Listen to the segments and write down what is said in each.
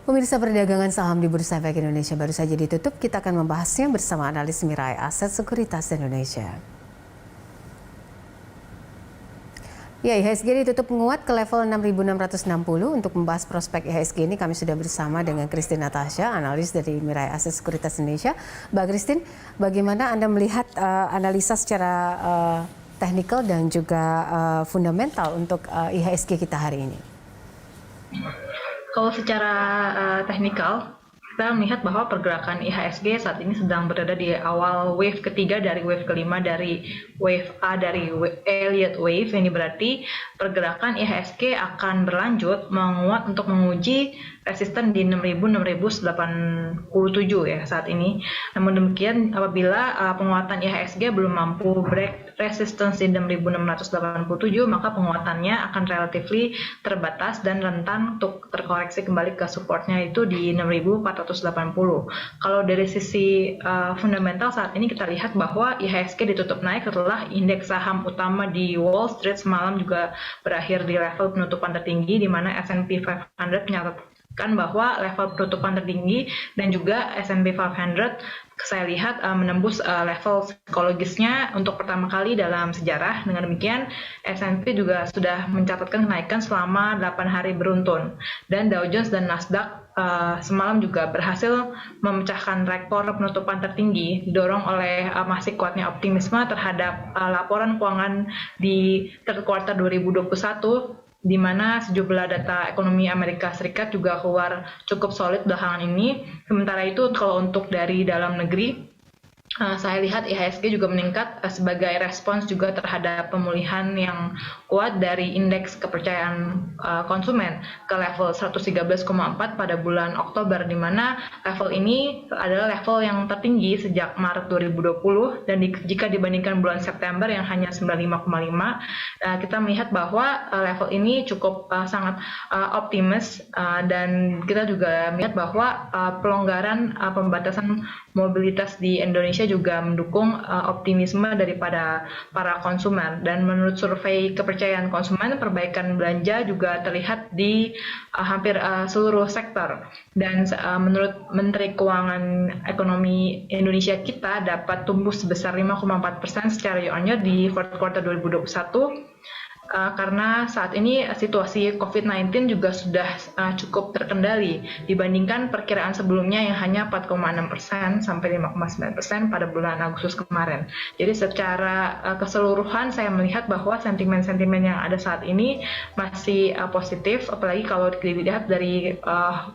Pemirsa, perdagangan saham di Bursa Efek Indonesia baru saja ditutup. Kita akan membahasnya bersama analis Mirae Aset Sekuritas Indonesia. Ya, IHSG ditutup menguat ke level 6.660. Untuk membahas prospek IHSG ini kami sudah bersama dengan Christine Natasha, analis dari Mirae Aset Sekuritas Indonesia. Mbak Christine, bagaimana Anda melihat analisa secara teknikal dan juga fundamental untuk IHSG kita hari ini? Kalau secara teknikal, kita melihat bahwa pergerakan IHSG saat ini sedang berada di awal wave ketiga dari wave kelima dari wave A dari Elliott Wave. Ini berarti pergerakan IHSG akan berlanjut menguat untuk menguji resisten di 6.687 ya saat ini. Namun demikian, apabila penguatan IHSG belum mampu break resistance di 6.687, maka penguatannya akan relatively terbatas dan rentan untuk terkoreksi kembali ke supportnya itu di 6.480. Kalau dari sisi fundamental saat ini kita lihat bahwa IHSG ditutup naik setelah indeks saham utama di Wall Street semalam juga berakhir di level penutupan tertinggi, di mana S&P 500 mencatatkan bahwa level penutupan tertinggi dan juga S&P 500 saya lihat menembus level psikologisnya untuk pertama kali dalam sejarah. Dengan demikian, S&P juga sudah mencatatkan kenaikan selama 8 hari beruntun. Dan Dow Jones dan Nasdaq semalam juga berhasil memecahkan rekor penutupan tertinggi, didorong oleh masih kuatnya optimisme terhadap laporan keuangan di third quarter 2021, di mana sejumlah data ekonomi Amerika Serikat juga keluar cukup solid belakangan ini. Sementara itu, kalau untuk dari dalam negeri, saya lihat IHSG juga meningkat sebagai respons juga terhadap pemulihan yang kuat dari indeks kepercayaan konsumen ke level 113,4 pada bulan Oktober, di mana level ini adalah level yang tertinggi sejak Maret 2020, dan jika dibandingkan bulan September yang hanya 95,5, kita melihat bahwa level ini cukup sangat optimis, dan kita juga melihat bahwa pelonggaran pembatasan mobilitas di Indonesia juga mendukung optimisme daripada para konsumen. Dan menurut survei kepercayaan konsumen, perbaikan belanja juga terlihat di hampir seluruh sektor. Dan menurut Menteri Keuangan Ekonomi Indonesia, kita dapat tumbuh sebesar 5,4% secara year-on-year di fourth quarter 2021. Karena saat ini situasi COVID-19 juga sudah cukup terkendali dibandingkan perkiraan sebelumnya yang hanya 4,6% sampai 5,9% pada bulan Agustus kemarin. Jadi secara keseluruhan saya melihat bahwa sentimen-sentimen yang ada saat ini masih positif, apalagi kalau dilihat dari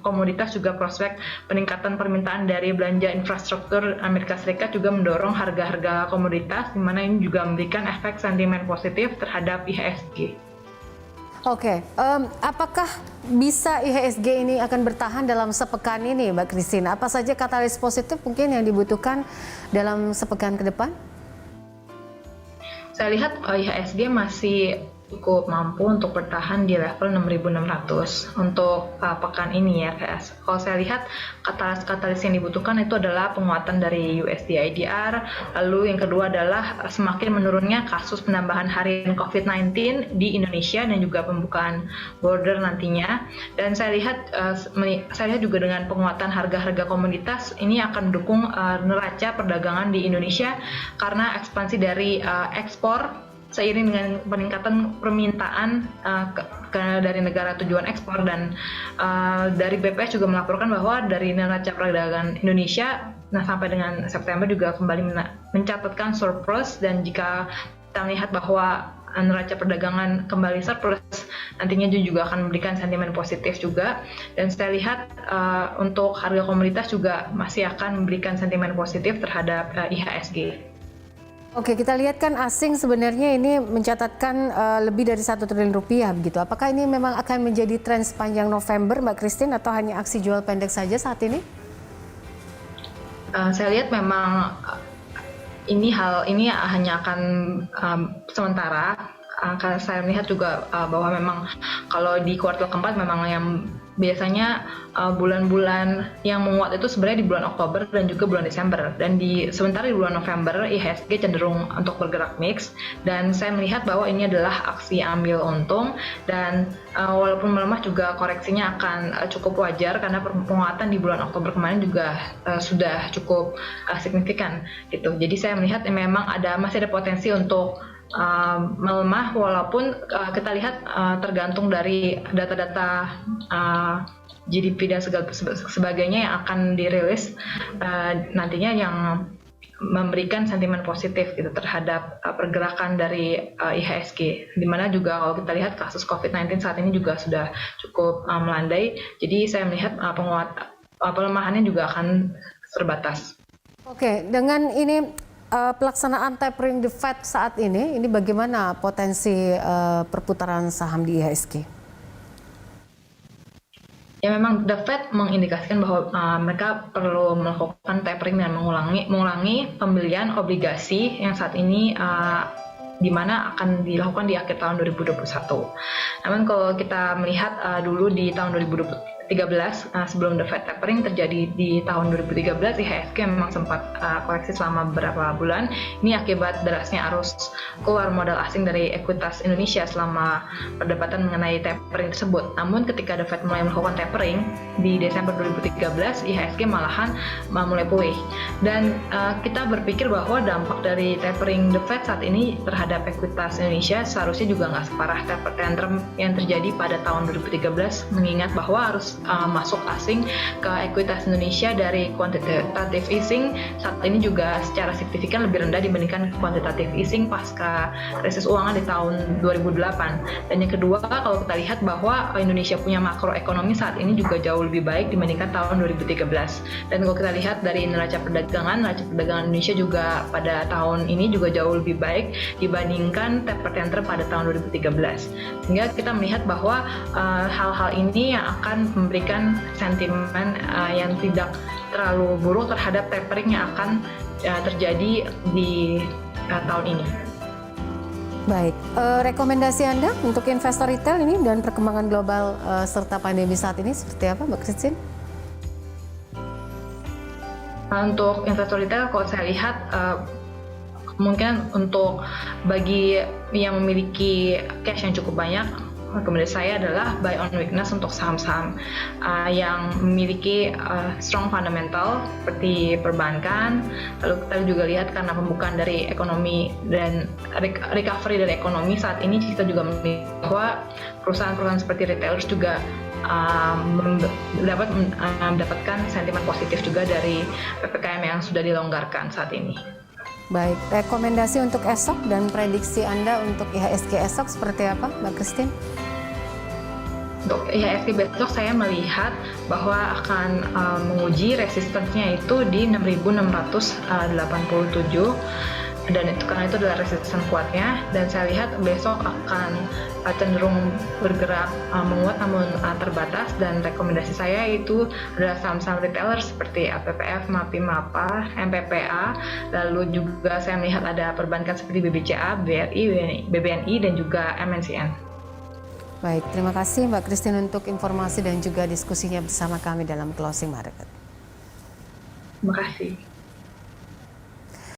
komoditas juga prospek peningkatan permintaan dari belanja infrastruktur Amerika Serikat juga mendorong harga-harga komoditas, di mana ini juga memberikan efek sentimen positif terhadap IHSG. Oke, apakah bisa IHSG ini akan bertahan dalam sepekan ini, Mbak Christine? Apa saja katalis positif mungkin yang dibutuhkan dalam sepekan ke depan? Saya lihat IHSG masih cukup mampu untuk bertahan di level 6.600 untuk pekan ini ya. Kalau saya lihat katalis yang dibutuhkan itu adalah penguatan dari USD IDR, lalu yang kedua adalah semakin menurunnya kasus penambahan harian COVID-19 di Indonesia dan juga pembukaan border nantinya. Dan saya lihat juga dengan penguatan harga-harga komoditas ini akan mendukung neraca perdagangan di Indonesia karena ekspansi dari ekspor seiring dengan peningkatan permintaan dari negara tujuan ekspor. Dan dari BPS juga melaporkan bahwa dari neraca perdagangan Indonesia sampai dengan September juga kembali mencatatkan surplus, dan jika kita melihat bahwa neraca perdagangan kembali surplus, nantinya juga akan memberikan sentimen positif juga. Dan saya lihat untuk harga komoditas juga masih akan memberikan sentimen positif terhadap IHSG. Oke, kita lihat kan asing sebenarnya ini mencatatkan lebih dari 1 triliun rupiah begitu. Apakah ini memang akan menjadi tren sepanjang November, Mbak Christine, atau hanya aksi jual pendek saja saat ini? Saya lihat memang hal ini hanya akan sementara. Karena saya melihat juga bahwa memang kalau di kuartal keempat memang yang biasanya bulan-bulan yang menguat itu sebenarnya di bulan Oktober dan juga bulan Desember. Dan sementara di bulan November IHSG cenderung untuk bergerak mix, dan saya melihat bahwa ini adalah aksi ambil untung, dan walaupun melemah juga koreksinya akan cukup wajar karena penguatan di bulan Oktober kemarin juga sudah cukup signifikan gitu. Jadi saya melihat memang masih ada potensi untuk melemah, walaupun kita lihat tergantung dari data-data GDP dan sebagainya yang akan dirilis nantinya, yang memberikan sentimen positif gitu terhadap pergerakan dari IHSG, di mana juga kalau kita lihat kasus COVID-19 saat ini juga sudah cukup melandai. Jadi saya melihat pelemahannya juga akan terbatas. Oke, dengan ini pelaksanaan tapering the Fed saat ini bagaimana potensi perputaran saham di IHSG? Ya, memang The Fed mengindikasikan bahwa mereka perlu melakukan tapering dan mengulangi pembelian obligasi yang saat ini di mana akan dilakukan di akhir tahun 2021. Namun kalau kita melihat dulu di tahun 2013 sebelum The Fed tapering terjadi di tahun 2013, IHSG memang sempat koreksi selama beberapa bulan. Ini akibat derasnya arus keluar modal asing dari ekuitas Indonesia selama perdebatan mengenai tapering tersebut. Namun ketika The Fed mulai melakukan tapering di Desember 2013, IHSG malahan mulai pulih. Dan kita berpikir bahwa dampak dari tapering The Fed saat ini terhadap ekuitas Indonesia seharusnya juga nggak separah tapering yang terjadi pada tahun 2013, mengingat bahwa arus masuk asing ke ekuitas Indonesia dari quantitative easing saat ini juga secara signifikan lebih rendah dibandingkan quantitative easing pasca krisis keuangan di tahun 2008. Dan yang kedua, kalau kita lihat bahwa Indonesia punya makroekonomi saat ini juga jauh lebih baik dibandingkan tahun 2013. Dan kalau kita lihat dari neraca perdagangan Indonesia juga pada tahun ini juga jauh lebih baik dibandingkan taper tantrum pada tahun 2013. Sehingga kita melihat bahwa hal-hal ini yang akan memberikan sentimen yang tidak terlalu buruk terhadap tapering yang akan terjadi di tahun ini. Baik, rekomendasi Anda untuk investor retail ini dan perkembangan global serta pandemi saat ini seperti apa, Mbak Christine? Untuk investor retail, kalau saya lihat kemungkinan untuk bagi yang memiliki cash yang cukup banyak, rekomendasi saya adalah buy on weakness untuk saham-saham yang memiliki strong fundamental seperti perbankan. Lalu kita juga lihat karena pembukaan dari ekonomi dan recovery dari ekonomi saat ini, kita juga melihat bahwa perusahaan-perusahaan seperti retailers juga mendapatkan sentimen positif juga dari PPKM yang sudah dilonggarkan saat ini. Baik, rekomendasi untuk esok dan prediksi Anda untuk IHSG esok seperti apa, Mbak Christine? Untuk IHSG besok saya melihat bahwa akan menguji resistensinya itu di 6.687, dan itu karena itu adalah resisten kuatnya, dan saya lihat besok akan cenderung bergerak menguat namun terbatas, dan rekomendasi saya itu adalah saham-saham retailer seperti APPF, MAPI, MAPA, MPPA, lalu juga saya melihat ada perbankan seperti BBCA, BRI, BBNI, dan juga MNCN. Baik, terima kasih Mbak Christine untuk informasi dan juga diskusinya bersama kami dalam Closing Market. Terima kasih.